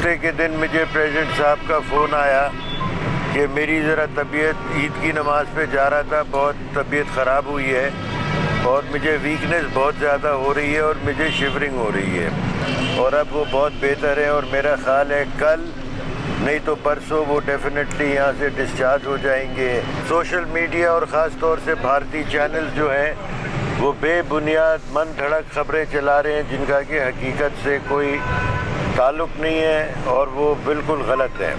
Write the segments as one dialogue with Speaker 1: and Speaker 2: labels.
Speaker 1: Tuesday के दिन मुझे प्रेसिडेंट साहब का फ़ोन आया कि मेरी ज़रा तबीयत, ईद की नमाज़ पे जा रहा था, बहुत तबीयत ख़राब हुई है और मुझे वीकनेस बहुत ज़्यादा हो रही है और मुझे शिवरिंग हो रही है और अब वो बहुत बेहतर है और मेरा ख्याल है कल नहीं तो परसों वो डेफिनेटली यहाँ से डिस्चार्ज हो जाएंगे। सोशल मीडिया और ख़ास तौर से भारतीय चैनल जो हैं वो बेबुनियाद मन धड़क खबरें चला रहे हैं जिनका कि हकीकत से कोई ताल्लुक नहीं है और वो बिल्कुल गलत है।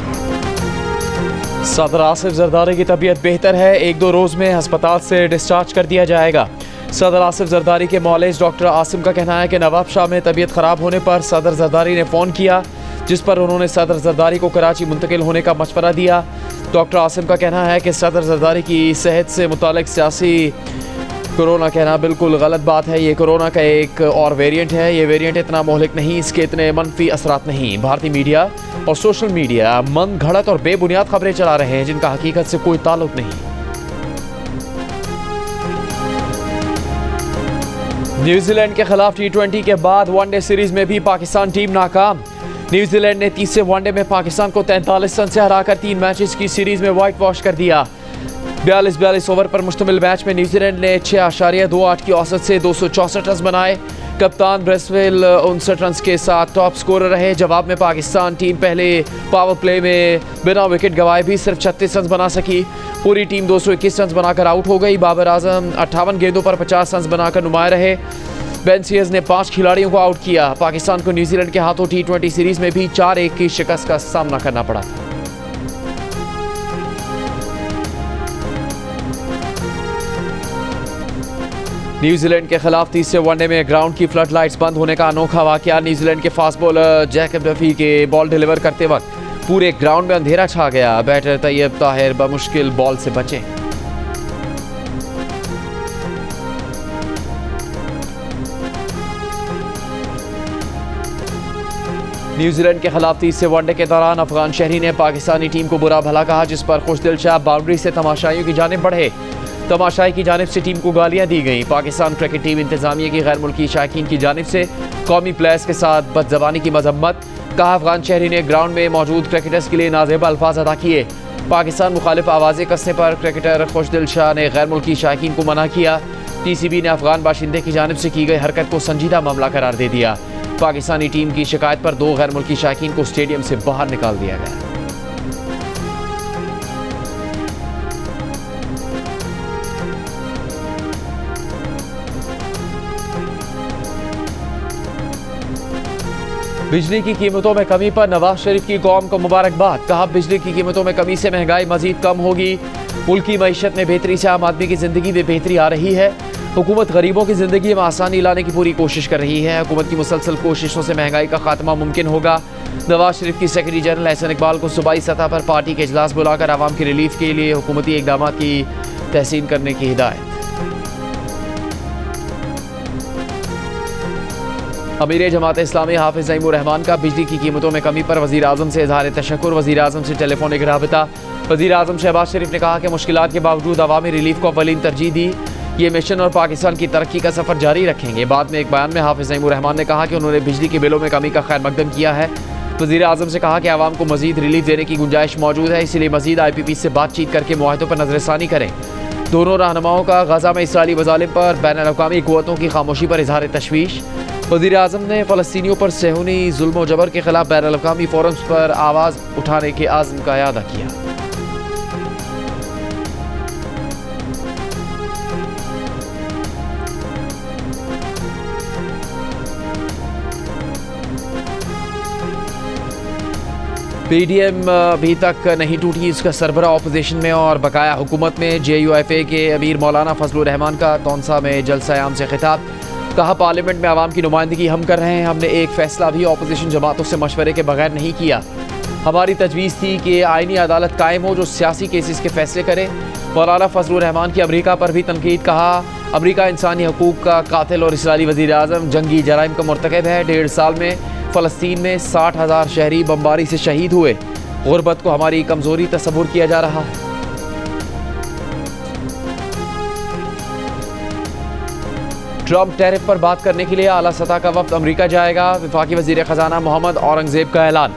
Speaker 2: सदर आसिफ जरदारी की तबीयत बेहतर है, 1-2 रोज़ में अस्पताल से डिस्चार्ज कर दिया जाएगा। सदर आसिफ जरदारी के मौलेज डॉक्टर आसिम का कहना है कि नवाब शाह में तबीयत ख़राब होने पर सदर जरदारी ने फ़ोन किया, जिस पर उन्होंने सदर जरदारी को कराची मुंतकिल होने का मशवरा दिया। डॉक्टर आसिम का कहना है कि सदर जरदारी की सेहत से मुतालिक सियासी कोरोना कहना बिल्कुल गलत बात है। ये कोरोना का एक और वेरिएंट है, ये वेरिएंट इतना मोहलिक नहीं, इसके इतने मनफी असरात नहीं। भारतीय मीडिया और सोशल मीडिया मन घड़त और बेबुनियाद खबरें चला रहे हैं जिनका हकीकत से कोई ताल्लुक नहीं। न्यूजीलैंड के खिलाफ T20 के बाद वनडे सीरीज में भी पाकिस्तान टीम नाकाम। न्यूजीलैंड ने तीसरे वनडे में पाकिस्तान को 43 रन से हराकर 3 मैचेस की सीरीज में व्हाइट वॉश कर दिया। 42 ओवर पर मुश्तमिल मैच में न्यूजीलैंड ने 6.28 की औसत से 264 रन बनाए। कप्तान ब्रेसवेल 59 रन के साथ टॉप स्कोरर रहे। जवाब में पाकिस्तान टीम पहले पावर प्ले में बिना विकेट गंवाए भी सिर्फ 36 रन बना सकी। पूरी टीम 221 रन बनाकर आउट हो गई। बाबर आजम 58 गेंदों पर 50 रन बनाकर नुमाया रहे। बेन सीयर्स ने 5 खिलाड़ियों को आउट किया। पाकिस्तान को न्यूजीलैंड के हाथों T20 सीरीज में भी 4-1 की शिकस्त का सामना करना पड़ा। न्यूजीलैंड के खिलाफ तीसरे वनडे में ग्राउंड की फ्लड लाइट्स बंद होने का अनोखा वाकया। न्यूजीलैंड के फास्ट बॉलर जैकब डफी के बॉल डिलीवर करते वक्त पूरे ग्राउंड में अंधेरा छा गया। बैटर तैयब ताहिर बमुश्किल बॉल से बचे। न्यूजीलैंड के खिलाफ तीसरे वनडे के दौरान अफगान शहरी ने पाकिस्तानी टीम को बुरा भला कहा, जिस पर खुशदिल शाह बाउंड्री से तमाशाइयों की जानिब बढ़े। तमाशाई की जानिब से टीम को गालियां दी गई। पाकिस्तान क्रिकेट टीम इंतजामिया की गैर मुल्की शायकीन की जानिब से कौमी प्लेयर्स के साथ बदजबानी की मजम्मत। कहा अफगान शहरी ने ग्राउंड में मौजूद क्रिकेटर्स के लिए नाजेबा अल्फाज अदा किए। पाकिस्तान मुखालिफ आवाज़ें कसने पर क्रिकेटर खुशदिल शाह ने गैर मुल्की शायकीन को मना किया। TCB ने अफगान बाशिंदे की जानिब से की गई हरकत को संजीदा मामला करार दे दिया। पाकिस्तानी टीम की शिकायत पर 2 गैर मुल्की शायकीन को स्टेडियम से बाहर निकाल दिया गया। बिजली की कीमतों में कमी पर नवाज शरीफ की कौम को मुबारकबाद। कहा बिजली की कीमतों में कमी से महंगाई मजीद कम होगी। मुल्क की मईशत में बेहतरी से आम आदमी की ज़िंदगी में बेहतरी आ रही है। हुकूमत गरीबों की ज़िंदगी में आसानी लाने की पूरी कोशिश कर रही है। हुकूमत की मुसलसल कोशिशों से महंगाई का खात्मा मुमकिन होगा। नवाज शरीफ की सेक्रेटरी जनरल एहसन इकबाल को सूबाई सतह पर पार्टी के इजलास बुलाकर आवाम की रिलीफ के लिए हुकूमती इकदाम की तहसीन करने की हिदायत। अमीर जमात इस्लामी हाफिज ज़ईमुर रहमान का बिजली की कीमतों में कमी पर वज़ीर आज़म से इज़हार तशक्कुर। वज़ीर आज़म से टेलीफोनिक राबता। वज़ीर आज़म शहबाज शरीफ ने कहा कि मुश्किलात के बावजूद अवामी रिलीफ को अव्वलीन तरजीह दी। ये मिशन और पाकिस्तान की तरक्की का सफ़र जारी रखेंगे। बाद में एक बयान में हाफिज ज़ईमुर रहमान ने कहा कि उन्होंने बिजली के बिलों में कमी का खैर मकदम किया है। वज़ीर आज़म से कहा कि आवाम को मज़ीद रिलीफ देने की गुंजाइश मौजूद है, इसलिए मज़ीद IPP से बातचीत करके मुआहदों पर नज़रसानी करें। दोनों रहनुमाओं का गज़ा में इसराइली मज़ालिम पर बैनुल-अक़वामी क़ुव्वतों की खामोशी पर इज़हार तशवीश। वज़ीर आज़म ने फ़लस्तीनियों पर सेहूनी जुल्म व जबर के खिलाफ बैनुल-अक़वामी फोरम्स पर आवाज़ उठाने के आज़म का याद किया। PDM अभी तक नहीं टूटी, इसका सरबरा अपोजिशन में और बकाया हुकूमत में। JUFA के अमीर मौलाना फजलुर रहमान का तौंसा में जलसा-ए-आम से खिताब। कहा पार्लियामेंट में आवाम की नुमाइंदगी हम कर रहे हैं। हमने एक फ़ैसला भी अपोजिशन जमातों से मशवरे के बगैर नहीं किया। हमारी तजवीज़ थी कि आइनी अदालत कायम हो जो सियासी केसेस के फैसले करे। मौलाना फजलुर रहमान की अमरीका पर भी तनकीद। कहा अमरीका इंसानी हकूक़ का कातिल और इसराइली वज़ीर आज़म जंगी जराइम का मुर्तकब है। 1.5 साल में फ़लस्तीन में 60,000 शहरी बमबारी से शहीद हुए। गुरबत को हमारी कमज़ोरी तस्वुर किया जा रहा है। ट्रंप टैरिफ पर बात करने के लिए आला सतह का वफ्द अमरीका जाएगा। वफाकी वज़ीर ख़जाना मोहम्मद औरंगज़ेब का ऐलान।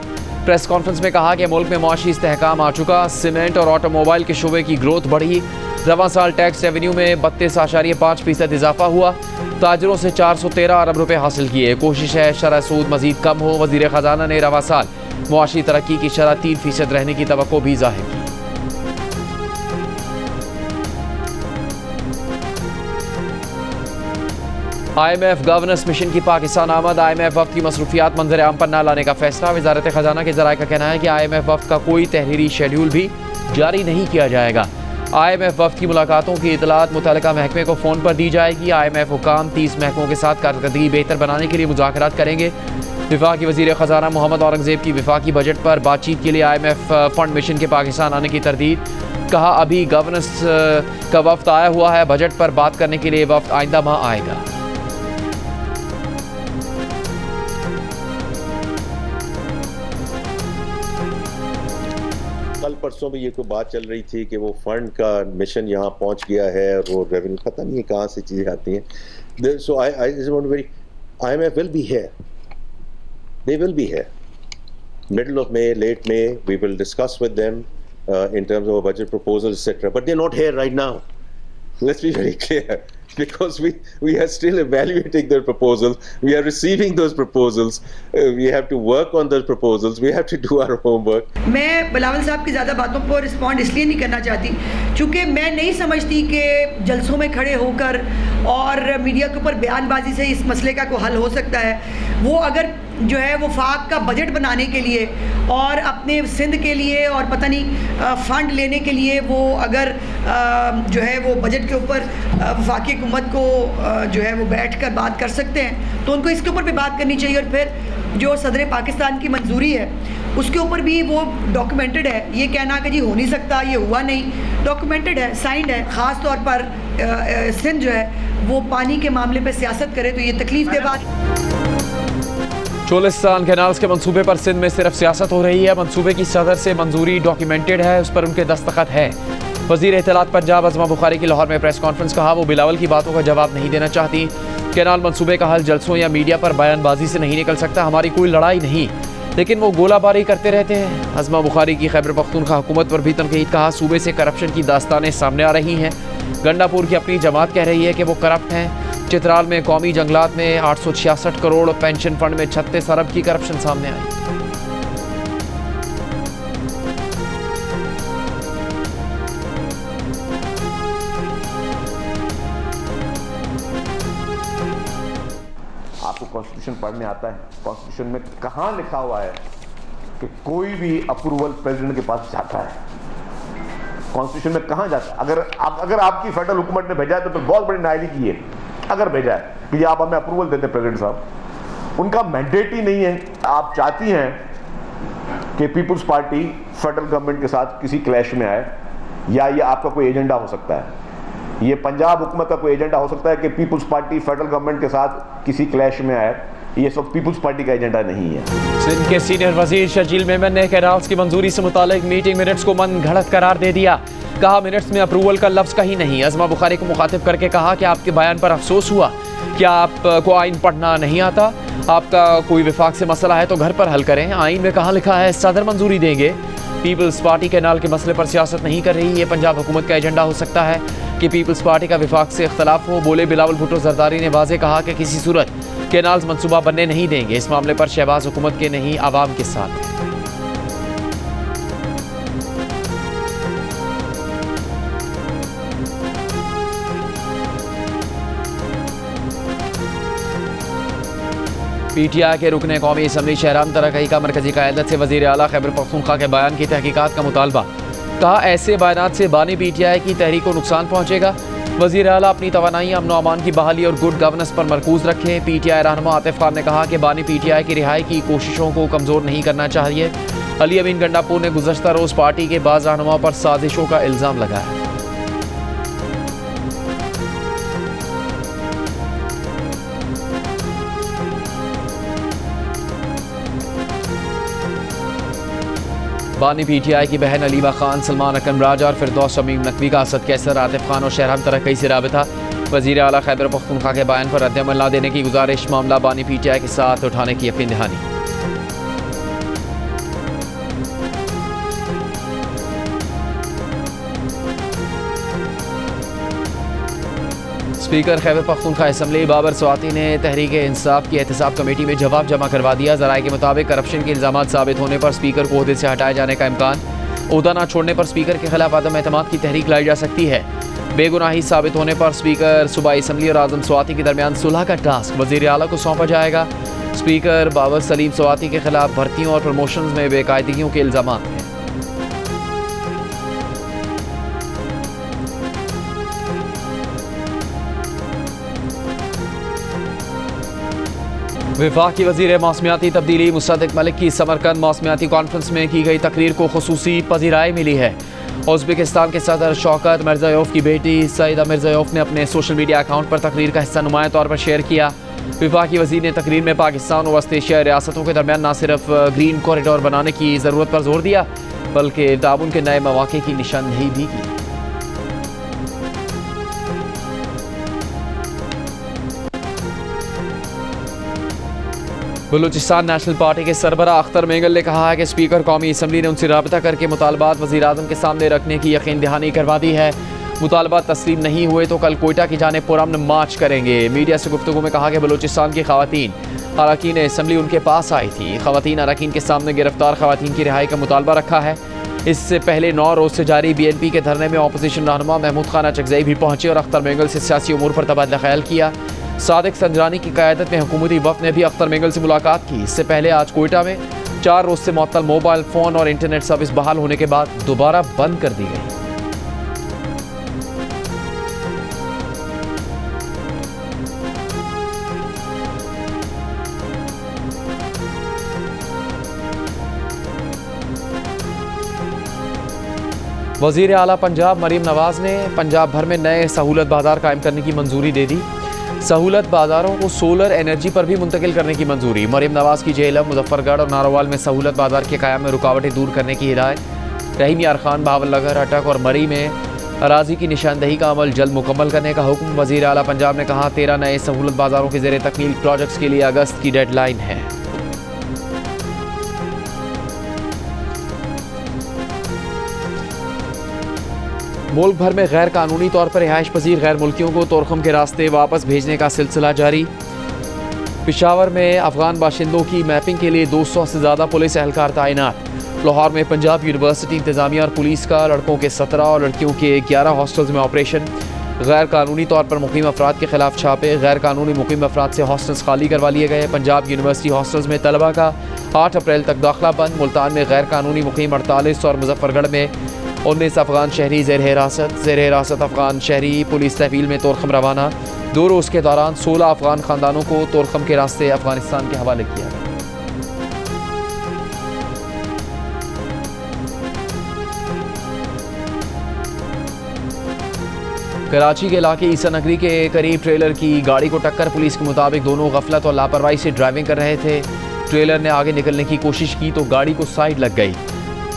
Speaker 2: प्रेस कॉन्फ्रेंस में कहा कि मुल्क में मुआशी इस्तेहकाम आ चुका, सीमेंट और ऑटोमोबाइल के शुबे की ग्रोथ बढ़ी, रवां साल टैक्स रेवेन्यू में 32.5% इजाफा हुआ, ताजरों से 413 अरब रुपए हासिल किए, कोशिश है शरह सूद मजीद कम हो। वजीर खजाना ने रवां साल मुआशी तरक्की की शरह 3% रहने की तवक्को भी जाहिर की। IMF गवर्नेंस मिशन की पाकिस्तान आमद, IMF वफ्द की मसरूफियात मंजर आम पर न लाने का फैसला। वजारत खजाना के ज़राए का कहना है कि IMF वफ्द का कोई तहरीरी शेड्यूल भी जारी नहीं किया जाएगा। IMF वफ्द की मुलाकातों की इतलात मुतल्लिका महकमे को फ़ोन पर दी जाएगी। IMF हुकाम 30 महकमों के साथ कारकर्दगी बेहतर बनाने के लिए मुज़ाकरात करेंगे। वफाकी वज़ीर ख़जाना मोहम्मद औरंगज़ेब की वफाकी बजट पर बातचीत के लिए IMF फंड मिशन के पाकिस्तान आने की तरदीद। कहा अभी गवर्नेंस का वफ्द आया हुआ है, बजट पर बात करने के लिए वफ्द आइंदा माह आएगा।
Speaker 3: कल परसों भी ये कोई बात चल रही थी कि वो फंड का मिशन यहाँ पहुँच गया है और वो रेवेन्यू पता नहीं है कहाँ से चीज़ें आती हैं। So I just want very IMF will be here. They will be here. Middle of May, late May, we will discuss with them in terms of budget proposals, etc. But they're not here right now. Let's be very clear. Because we are still evaluating their proposals, we are receiving those proposals, we have to work on those proposals, we have to do our homework.
Speaker 4: मैं बिलावल साहब की ज़्यादा बातों पर respond इसलिए नहीं करना चाहती क्योंकि मैं नहीं समझती कि जलसों में खड़े होकर और मीडिया के ऊपर बयानबाजी से इस मसले का कोई हल हो सकता है। वो अगर जो है वो वफाक का बजट बनाने के लिए और अपने सिंध के लिए और पता नहीं फ़ंड लेने के लिए वो अगर जो है वो बजट के ऊपर वफाकी हुकूमत को जो है वो बैठ कर बात कर सकते हैं तो उनको इसके ऊपर भी बात करनी चाहिए। और फिर जो सदर पाकिस्तान की मंजूरी है उसके ऊपर भी वो डॉक्यूमेंटेड है। ये कहना कि जी हो नहीं सकता, ये हुआ नहीं, डॉक्यूमेंटेड है, साइंड है। ख़ास तौर पर सिंध जो है वो पानी के मामले पर सियासत करे तो ये तकलीफ के बाद।
Speaker 2: चोलिस्तान कैनाल्स के मंसूबे पर सिंध में सिर्फ सियासत हो रही है। मंसूबे की सदर से मंजूरी डॉक्यूमेंटेड है, उस पर उनके दस्तखत है। वज़ीर इत्तलात पंजाब अज़मा बुखारी की लाहौर में प्रेस कॉन्फ्रेंस। कहा वो बिलावल की बातों का जवाब नहीं देना चाहती। कैनाल मंसूबे का हल जलसों या मीडिया पर बयानबाजी से नहीं निकल सकता। हमारी कोई लड़ाई नहीं, लेकिन वो गोलाबारी करते रहते हैं। अज़मा बुखारी की खैबर पख्तूनख्वा हुकूमत पर भी तनकीद। कहा सूबे से करप्शन की दास्तानें सामने आ रही हैं। गंडापुर की अपनी जमात कह रही है कि वो करप्ट हैं। चित्राल में कौमी जंगलात में 866 करोड़, पेंशन फंड में 36 अरब की करप्शन सामने आई।
Speaker 5: आपको कॉन्स्टिट्यूशन पढ़ने आता है? कॉन्स्टिट्यूशन में कहाँ लिखा हुआ है कि कोई भी अप्रूवल प्रेसिडेंट के पास जाता है? कॉन्स्टिट्यूशन में कहाँ जाता है? अगर आपकी फेडरल हुकूमत ने भेजा है तो फिर बहुत बड़ी नाइली की है। अगर भेजा है कि आप हमें अप्रूवल देते प्रेसिडेंट साहब, उनका मैंडेट ही नहीं है। आप चाहती हैं कि पीपल्स पार्टी फेडरल गवर्नमेंट के साथ किसी क्लैश में आए, या ये आपका कोई एजेंडा हो सकता है? ये पंजाब हुकूमत का कोई एजेंडा हो सकता है कि पीपल्स पार्टी फेडरल गवर्नमेंट के साथ किसी क्लैश में आए? ये सब पीपल्स पार्टी का एजेंडा नहीं है।
Speaker 2: सिंध के सीनियर वजीर शजील मेमन ने कैनाल्स की मंजूरी से मुतालिक मीटिंग मिनट्स को मन घड़त करार दे दिया। कहा मिनट्स में अप्रूवल का लफ्ज़ कहीं नहीं। अज़मा बुखारी को मुखातिब करके कहा कि आपके बयान पर अफसोस हुआ। क्या आपको आइन पढ़ना नहीं आता? आपका कोई विफाक से मसला है तो घर पर हल करें। आइन में कहाँ लिखा है सदर मंजूरी देंगे? पीपल्स पार्टी कैनाल के मसले पर सियासत नहीं कर रही। ये पंजाब हुकूमत का एजेंडा हो सकता है कि पीपल्स पार्टी का विफाक से इख्तलाफ हो। बोले बिलावल भुट्टो जरदारी ने वाज़े कहा कि किसी सूरत कैनाल्स मंसूबा बनने नहीं देंगे। इस मामले पर शहबाज हुकूमत के नहीं आवाम के साथ। PTI के रुकने कौमी असम्बली शहरान तरक्की का मरकजी क़यादत से वज़ीर आला खैबर पख्तूनख्वा के बयान की तहकीकात का मुतालबा। कहा ऐसे बयानात से बानी PTI की तहरीक को नुकसान पहुँचेगा। वज़ीर आला अपनी तवानाई अमन अमान की बहाली और गुड गवर्नेंस पर मरकूज़ रखें। PTI रहनुमा आतिफ खान ने कहा कि बानी PTI की रिहाई की कोशिशों को कमज़ोर नहीं करना चाहिए। अली अमीन गंडापुर ने गुज़श्ता रोज़ पार्टी के बाज़ रहनुमाओं पर साजिशों का इल्ज़ाम लगाया। बानी PTI की बहन अलीमा खान, सलमान अकरम राजा और फिरदौस शमीम नकवी का असद कैसर, आतिफ खान और शहरान तरक्की से राबिता। वज़ीर आला खैबर पख्तूनख्वा के बयान पर रद्द-ए-अमल न देने की गुजारिश। मामला बानी PTI के साथ उठाने की यकीन दहानी। स्पीकर खैबर पख्तूनख्वा असम्बली बाबर स्वाति ने तहरीक इंसाफ की एहतसाब कमेटी में जवाब जमा करवा दिया। ज़राए के मुताबिक करप्शन के इल्ज़ामात साबित होने पर स्पीकर को ओहदे से हटाए जाने का इम्कान। ओहदा न छोड़ने पर स्पीकर के खिलाफ अदम एतमाद की तहरीक लाई जा सकती है। बेगुनाही साबित होने पर स्पीकर सूबाई असम्बली और आज़म स्वाति के दरमियान सुलह का टास्क वज़ीर आला को सौंपा जाएगा। स्पीकर बाबर सलीम स्वाति के खिलाफ भर्तियों और प्रमोशन में बेकायदगियों के इल्ज़ामात हैं। वफाकी वज़ीर मौसमियाती तब्दीली मुसद्दिक मलिक की समरकंद मौसमियाती कॉन्फ्रेंस में की गई तकरीर को खुसूसी पज़ीराई मिली है। उज़्बेकिस्तान के सदर शौकत मिर्ज़ायोफ की बेटी सईदा मिर्ज़ायोफ ने अपने सोशल मीडिया अकाउंट पर तकरीर का हिस्सा नुमाया तौर पर शेयर किया। वफाकी वज़ीर ने तकरीर में पाकिस्तान और वस्त एशियाई रियासतों के दरमियान न सिर्फ ग्रीन कॉरिडोर बनाने की ज़रूरत पर जोर दिया बल्कि ताउन के नए मौक़े की निशानदेही भी की। बलूचिस्तान नेशनल पार्टी के सरबराह अख्तर मेंगल ने कहा है कि स्पीकर कौमी असम्बली ने उनसे रब्ता करके मुतालबात वज़ीर आज़म के सामने रखने की यकीन दहानी करवा दी है। मुतालबात तस्लीम नहीं हुए तो कल कोयटा की जानिब पुरअमन मार्च करेंगे। मीडिया से गुफ्तगू में कहा कि बलूचिस्तान की खवातीन अरकान असम्बली उनके पास आई थी। खवातीन अरकान के सामने गिरफ्तार खवातीन की रिहाई का मुतालबा रखा है। इससे पहले 9 रोज़ से जारी BNP के धरने में अपोजिशन रहनुमा महमूद खान अचकज़ई भी पहुंचे और अख्तर मेंगल से सियासी उमूर पर तबादला ख्याल किया। सादिक संजरानी की क़यादत में हुकूमती वफ़द ने भी अख्तर मेंगल से मुलाकात की। इससे पहले आज कोयटा में 4 रोज़ से मुअत्तल मोबाइल फ़ोन और इंटरनेट सर्विस बहाल होने के बाद दोबारा बंद कर दी गई। वज़ीर आला पंजाब मरीम नवाज़ ने पंजाब भर में नए सहूलत बाज़ार कायम करने की मंजूरी दे दी। सहूलत बाज़ारों को सोलर एनर्जी पर भी मुंतकिल करने की मंजूरी। मरीम नवाज़ की जेहलम, मुजफ्फरगढ़ और नारोवाल में सहूलत बाज़ार के क़याम में रुकावटें दूर करने की हिदायत। रहीम यार खान, बहावलनगर, अटक और मरी में अराजी की निशानदही का अमल जल्द मुकम्मल करने का हुक्म। वज़ीर आला पंजाब ने कहा 13 नए सहूलत बाज़ारों के ज़ेरे तकमील प्रोजेक्ट्स के लिए अगस्त की डेडलाइन है। मुल्क भर में गैर कानूनी तौर पर रिहाइश पजीर गैर मुल्कियों को तोरखम के रास्ते वापस भेजने का सिलसिला जारी। पेशावर में अफगान बाशिंदों की मैपिंग के लिए 200 से ज़्यादा पुलिस एहलकार तैनात। लाहौर में पंजाब यूनिवर्सिटी इंतज़ामिया और पुलिस का लड़कों के 17 और लड़कियों के 11 हॉस्टल्स में ऑपरेशन। गैर कानूनी तौर पर मुकीम अफराद के खिलाफ छापे। गैर कानूनी मुकीम अफराद से हॉस्टल्स खाली करवा लिए गए। पंजाब यूनिवर्सिटी हॉस्टल्स में तलबा का 8 अप्रैल तक दाखिला बंद। मुल्तान में गैर कानूनी मुकीम 48 और मुजफ्फरगढ़ में 19 अफगान शहरी ज़ेर हिरासत अफगान शहरी पुलिस तहवील में तोरखम रवाना। 2 रोज़ के दौरान 16 अफगान ख़ानदानों को तोरखम के रास्ते अफगानिस्तान के हवाले किया गया। कराची के इलाके ईसा नगरी के करीब ट्रेलर की गाड़ी को टक्कर। पुलिस के मुताबिक दोनों गफलत और लापरवाही से ड्राइविंग कर रहे थे। ट्रेलर ने आगे निकलने की कोशिश की तो गाड़ी को साइड लग गई।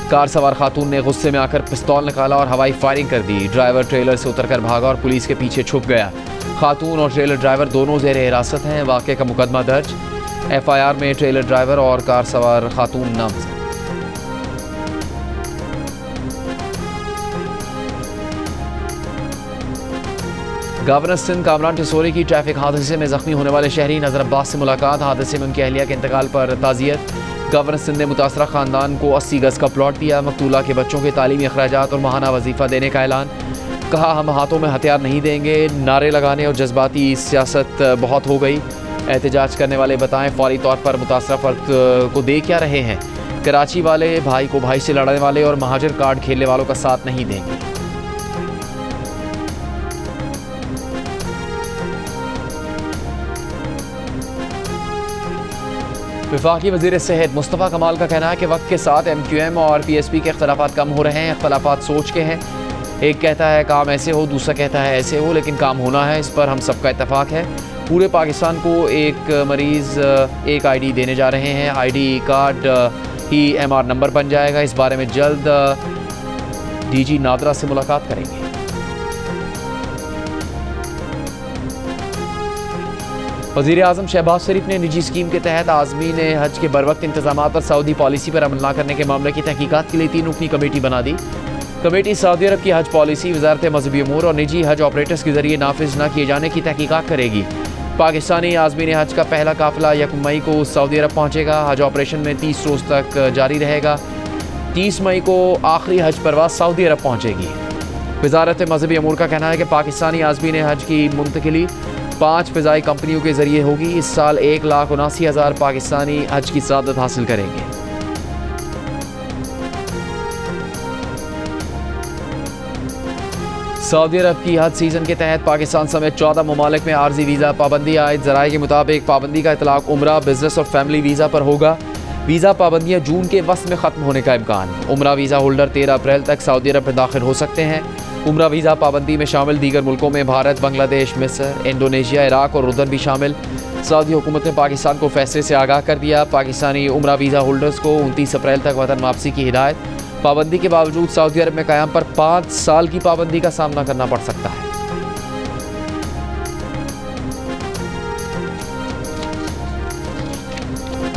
Speaker 2: कार सवार खातून ने गुस्से में आकर पिस्तौल निकाला और हवाई फायरिंग कर दी। ड्राइवर ट्रेलर से उतरकर भागा और पुलिस के पीछे छुप गया। खातून और ट्रेलर ड्राइवर दोनों ज़ेर हिरासत हैं। वाक़े का मुकदमा दर्ज। FIR में ट्रेलर ड्राइवर और कार सवार खातून नामजद। गवर्नर सिंध कामरान टिसोरी की ट्रैफिक हादसे में जख्मी होने वाले शहरी नजर अब्बास से मुलाकात। हादसे में उनकी अहलिया के इंतकाल पर ताज़ियत। गवर्नर सिंध ने मुतासरा ख़ानदान को 80 गज़ का प्लॉट दिया। मकतूला के बच्चों के तालीमी अखराजात और माहाना वजीफ़ा देने का ऐलान। कहा हम हाथों में हथियार नहीं देंगे। नारे लगाने और जज्बाती सियासत बहुत हो गई। एहतजाज करने वाले बताएं फौरी तौर पर मुतासरा फ़र्द को दे क्या रहे हैं। कराची वाले भाई को भाई से लड़ने वाले और महाजर कार्ड खेलने वालों का साथ नहीं देंगे। वफाकी वज़ीर सेहत मुस्तफ़ा कमाल का कहना है कि वक्त के साथ MQM और PSP के अख्तलाफात कम हो रहे हैं। अख्तलाफात सोच के हैं। एक कहता है काम ऐसे हो, दूसरा कहता है ऐसे हो, लेकिन काम होना है। इस पर हम सबका इत्तफाक है। पूरे पाकिस्तान को एक मरीज़ एक ID देने जा रहे हैं। ID कार्ड ही MR नंबर बन जाएगा। इस बारे में जल्द DG नादरा से मुलाकात करेंगे। वज़ीर आज़म शहबाज शरीफ ने निजी स्कीम के तहत आज़मीन हज के बरवक्त इंतजामात और सऊदी पॉलिसी पर अमल न करने के मामले की तहकीकात के लिए 3 रुकनी कमेटी बना दी। कमेटी सऊदी अरब की हज पॉलिसी वजारत मजहबी अमूर और निजी हज ऑपरेटर्स के जरिए नाफिज न किए जाने की तहकीकात करेगी। पाकिस्तानी आज़मीन हज का पहला काफिला 1 मई को सऊदी अरब पहुँचेगा। हज ऑपरेशन में 30 रोज़ तक जारी रहेगा। 30 मई को आखिरी हज परवाज सऊदी अरब पहुँचेगी। वजारत मजहबी अमूर का कहना है कि पाकिस्तानी आज़मीन हज की मुंतकिली 5 फ़िज़ाई कंपनियों के जरिए होगी। इस साल 1,79,000 पाकिस्तानी हज की सआदत हासिल करेंगे। सऊदी अरब की हज सीज़न के तहत पाकिस्तान समेत 14 ममालिक में आर्जी वीज़ा पाबंदी आयद। ज़राए के मुताबिक पाबंदी का इतलाक़ उम्रा, बिजनेस और फैमिली वीज़ा पर होगा। वीज़ा पाबंदियाँ जून के वस्त में ख़त्म होने का इम्कान। उम्रा वीज़ा होल्डर 13 अप्रैल तक सऊदी अरब में दाखिल हो सकते हैं। उम्रा वीज़ा पाबंदी में शामिल दीगर मुल्कों में भारत, बांग्लादेश, मिस्र, इंडोनेशिया, इराक और उर्दन भी शामिल। सऊदी हुकूमत ने पाकिस्तान को फैसले से आगाह कर दिया। पाकिस्तानी उम्रा वीज़ा होल्डर्स को 29 अप्रैल तक वतन वापसी की हिदायत। पाबंदी के बावजूद सऊदी अरब में क़याम पर 5 साल की पाबंदी का सामना करना पड़ सकता है।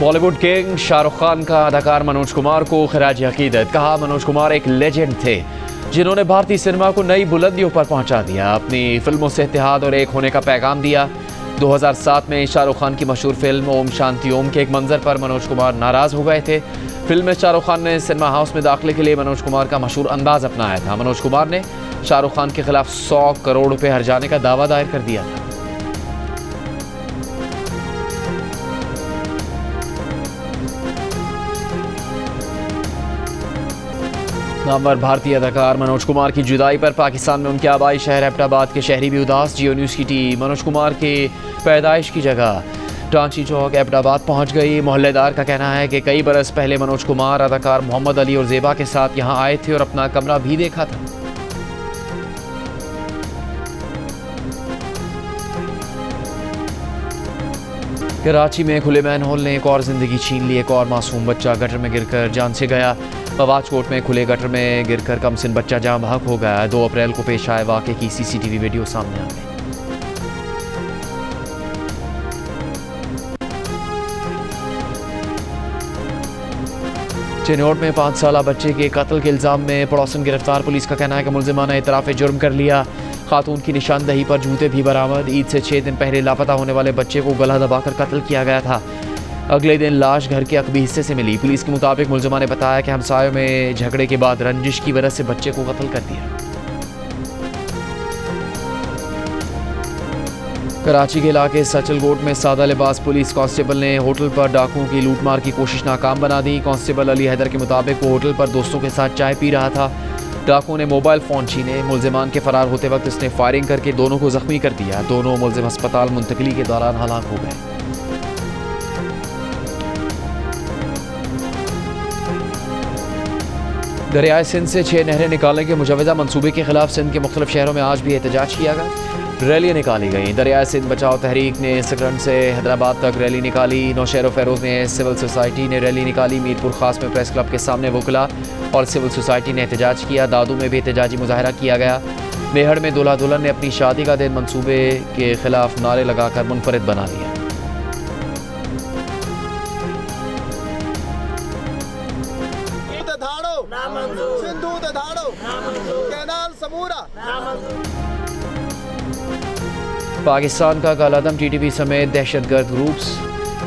Speaker 2: बॉलीवुड किंग शाहरुख खान का अदाकार मनोज कुमार को खराज अकीदत। कहा, मनोज कुमार एक लेजेंड थे जिन्होंने भारतीय सिनेमा को नई बुलंदियों पर पहुंचा दिया। अपनी फिल्मों से इत्तेहाद और एक होने का पैगाम दिया। 2007 में शाहरुख खान की मशहूर फिल्म ओम शांति ओम के एक मंजर पर मनोज कुमार नाराज हो गए थे। फिल्म में शाहरुख खान ने सिनेमा हाउस में दाखिले के लिए मनोज कुमार का मशहूर अंदाज अपनाया था। मनोज कुमार ने शाहरुख खान के खिलाफ 100 करोड़ रुपए हर्जाने का दावा दायर कर दिया था। नामवर भारतीय अदाकार मनोज कुमार की जुदाई पर पाकिस्तान में उनके आबाई शहर एबटाबाद के शहरी भी उदास। जियो न्यूज़ की टीम मनोज कुमार के पैदाइश की जगह टांची चौक एबटाबाद पहुंच गई। मोहल्लेदार का कहना है कि कई बरस पहले मनोज कुमार अदाकार मोहम्मद अली और ज़ेबा के साथ यहां आए थे और अपना कमरा भी देखा था। कराची में खुले मैनहोल ने एक और जिंदगी छीन ली। एक और मासूम बच्चा गटर में गिरकर जान से गया। मवाजकोट में खुले गटर में गिरकर कमसिन बच्चा जान बहक हो गया। 2 अप्रैल को पेश आए वाक़े की CCTV वीडियो सामने आ गई। चिन्नौर में 5 साला बच्चे के कत्ल के इल्ज़ाम में पड़ोसन गिरफ्तार। पुलिस का कहना है कि मुलजिमा ने इतराफ़ जुर्म कर लिया। खातून की निशानदही पर जूते भी बरामद। ईद से 6 दिन पहले लापता होने वाले बच्चे को गला दबाकर कत्ल किया गया था। अगले दिन लाश घर के अकबी हिस्से से मिली। पुलिस के मुताबिक मुलजिमा ने बताया कि हमसायों में झगड़े के बाद रंजिश की वजह से बच्चे को कत्ल कर दिया। कराची के इलाके सचलगोट में सादा लिबास पुलिस कांस्टेबल ने होटल पर डाकुओं की लूटमार की कोशिश नाकाम बना दी। कांस्टेबल अली हैदर के मुताबिक वो होटल पर दोस्तों के साथ चाय पी रहा था। डाकुओं ने मोबाइल फ़ोन छीने। मुलजिमान के फरार होते वक्त इसने फायरिंग करके दोनों को जख्मी कर दिया। दोनों मुलजिम अस्पताल मुंतकली के दौरान हलाक हो गए। दरियाए सिंध से 6 नहरें निकालने के मुजवज़ा मंसूबे के खिलाफ सिंध के मुख्तलिफ शहरों में आज भी एहतजाज किया गया। रैलियाँ निकाली गई। दरियाए सिंध बचाओ तहरीक ने सकरन से हैदराबाद तक रैली निकाली। नौशहर फेरोज़ ने सिविल सोसाइटी ने रैली निकाली। मीरपुर खास में प्रेस क्लब के सामने वकला और सिविल सोसाइटी ने एहतजाज किया। दादू में भी एहतजाजी मुजाहरा किया गया। मेहड़ में दूल्हा दुल्हन ने अपनी शादी का दिन मंसूबे के खिलाफ नारे लगाकर मुनफरिद बना दिया। पाकिस्तान का कालादम TTP समेत दहशतगर्द ग्रुप्स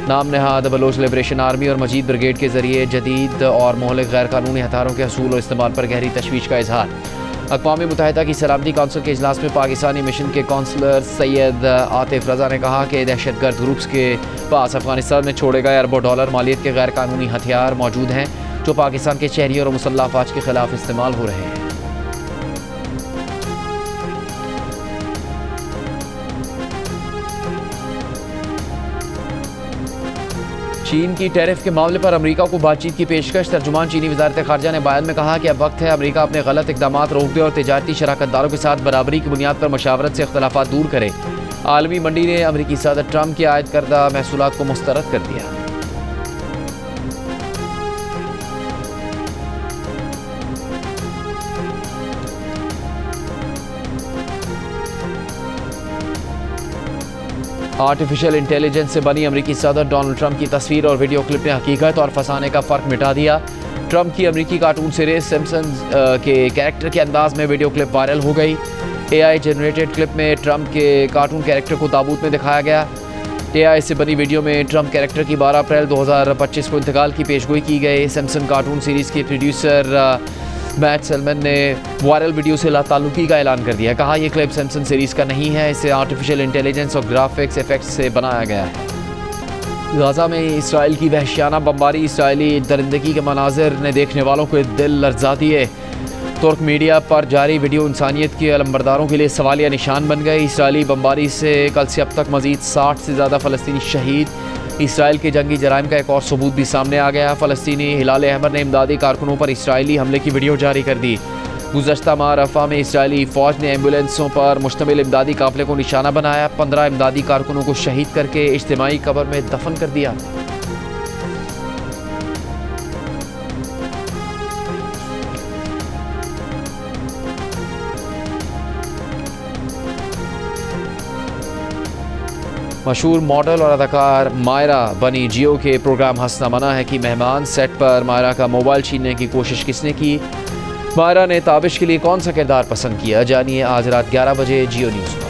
Speaker 2: नाम नहाद बलोच लिबरेशन आर्मी और मजीद ब्रिगेड के जरिए जदीद और मोहलिक गैर कानूनी हथियारों के हसूल और इस्तेमाल पर गहरी तशवीश का इजहार। अक़वाम मुत्तहिदा की सलामती कौंसिल के इजलास में पाकिस्तानी मिशन के कौंसलर सैयद आतिफ रज़ा ने कहा कि दहशतगर्द ग्रुप्स के पास अफगानिस्तान में छोड़े गए अरबों डॉलर मालियत के गैर कानूनी हथियार मौजूद हैं जो पाकिस्तान के शहरियों और मुसल्लह अफवाज के खिलाफ इस्तेमाल हो रहे हैं। चीन की टैरिफ के मामले पर अमेरिका को बातचीत की पेशकश। तर्जुमान चीनी वज़ारत ख़ारजा ने बयान में कहा कि अब वक्त है अमेरिका अपने गलत इक़दामात रोक दे और तिजारती शराकतदारों के साथ बराबरी की बुनियाद पर मशावरत से इख्तलाफात दूर करे। आलमी मंडी ने अमेरिकी सदर ट्रंप के आयद करदा महसूलात को मुस्तरद कर दिया। आर्टिफिशियल इंटेलिजेंस से बनी अमेरिकी सदर डोनाल्ड ट्रंप की तस्वीर और वीडियो क्लिप ने हकीकत और फसाने का फ़र्क मिटा दिया। ट्रंप की अमेरिकी कार्टून सीरीज सिम्पसन के कैरेक्टर के अंदाज में वीडियो क्लिप वायरल हो गई। AI जनरेटेड क्लिप में ट्रंप के कार्टून कैरेक्टर को ताबूत में दिखाया गया। AI से बनी वीडियो में ट्रंप कैरेक्टर की 12 अप्रैल 2025 को इंतकाल की पेशगोई की गई। सिम्पसन कार्टून सीरीज़ के प्रोड्यूसर मैट सेल्मन ने वायरल वीडियो से लाताल्लुकी का ऐलान कर दिया। कहा यह क्लिप सिम्पसन सीरीज़ का नहीं है, इसे आर्टिफिशियल इंटेलिजेंस और ग्राफिक्स इफेक्ट्स से बनाया गया है। गाज़ा में इसराइल की वहशियाना बमबारी, इसराइली दरिंदगी के मनाजिर ने देखने वालों को दिल लर्जा दिए। तुर्क मीडिया पर जारी वीडियो इंसानियत के अलंबरदारों के लिए सवालिया निशान बन गए। इसराइली बमबारी से कल से अब तक मज़ीद 60 से ज़्यादा फ़लस्तीनी शहीद। इसराइल के जंगी जराइम का एक और सबूत भी सामने आ गया। फ़लस्तीनी हिलाल अहमर ने इमदादी कारकुनों पर इसराइली हमले की वीडियो जारी कर दी। गुज़श्ता माह रफ़ा में इसराइली फ़ौज ने एम्बुलेंसों पर मुश्तमिल इमदादी काफ़िले को निशाना बनाया। 15 इमदादी कारकुनों को शहीद करके इज्तिमाई कब्र में दफन कर दिया। मशहूर मॉडल और अदाकार मायरा बनी जियो के प्रोग्राम हंसना मना है कि मेहमान सेट पर मायरा का मोबाइल छीनने की कोशिश किसने की। मायरा ने ताबिश के लिए कौन सा किरदार पसंद किया, जानिए आज रात 11 बजे जियो न्यूज़ में।